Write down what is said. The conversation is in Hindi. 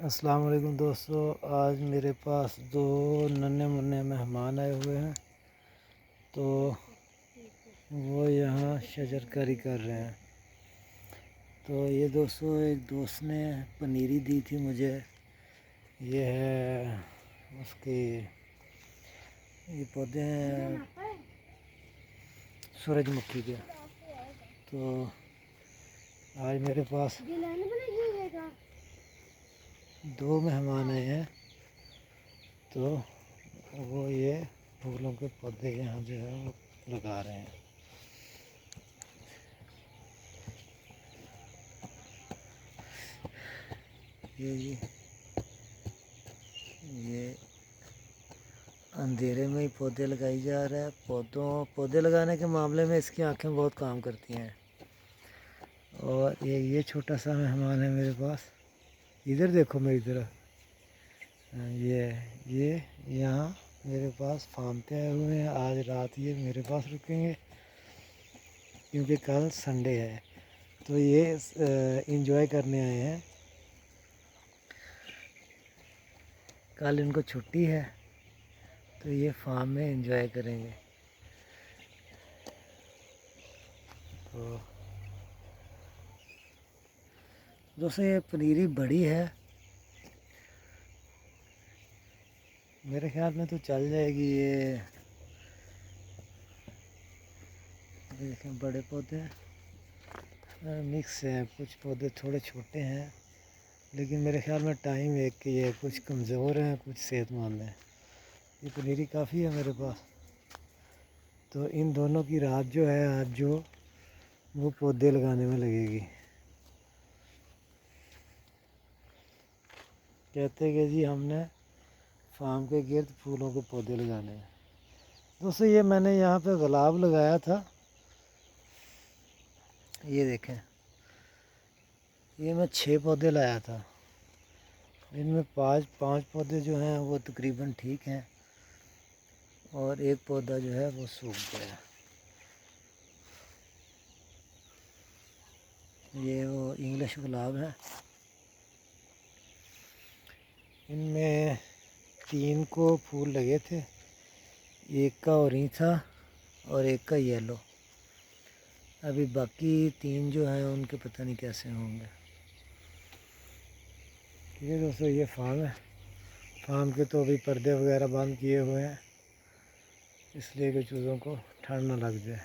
अस्सलाम वालेकुम दोस्तों, आज मेरे पास दो नन्हे मुन्ने मेहमान आए हुए हैं। तो वो यहाँ शजरकारी कर रहे हैं। तो ये दोस्तों, एक दोस्त ने पनीरी दी थी मुझे। ये है उसके, ये पौधे हैं सूरजमुखी के। तो आज मेरे पास दो मेहमान आए हैं। तो वो ये फूलों के पौधे यहाँ जो है वो लगा रहे हैं। ये अंधेरे में ही पौधे लगाई जा रहा है। पौधे लगाने के मामले में इसकी आंखें बहुत काम करती हैं। और ये छोटा सा मेहमान है मेरे पास। इधर देखो मेरी तरफ। ये यहाँ मेरे पास फार्म पे आए हुए हैं। आज रात ये मेरे पास रुकेंगे क्योंकि कल संडे है। तो ये इंजॉय करने आए हैं। कल इनको छुट्टी है तो ये फार्म में एंजॉय करेंगे। तो दोस्तों, ये पनीरी बड़ी है, मेरे ख्याल में तो चल जाएगी। ये देखें, बड़े पौधे मिक्स हैं, कुछ पौधे थोड़े छोटे हैं, लेकिन मेरे ख्याल में टाइम एक के ये कुछ कमज़ोर हैं, कुछ सेहतमंद हैं। ये पनीरी काफ़ी है मेरे पास। तो इन दोनों की रात जो है आज जो वो पौधे लगाने में लगेगी। कहते हैं कि जी हमने फार्म के गिर्द फूलों के पौधे लगाने हैं। दोस्तों, ये मैंने यहाँ पे गुलाब लगाया था। ये देखें, ये मैं 6 पौधे लाया था। इनमें पाँच पौधे जो हैं वो तकरीबन ठीक हैं और एक पौधा जो है वो सूख गया। ये वो इंग्लिश गुलाब है। इनमें 3 को फूल लगे थे, एक का ऑरेंज था और एक का येलो। अभी बाकी 3 जो हैं उनके पता नहीं कैसे होंगे। ठीक है दोस्तों, ये फार्म है। फार्म के तो अभी पर्दे वगैरह बंद किए हुए हैं, इसलिए कि चूज़ों को ठंड ना लग जाए।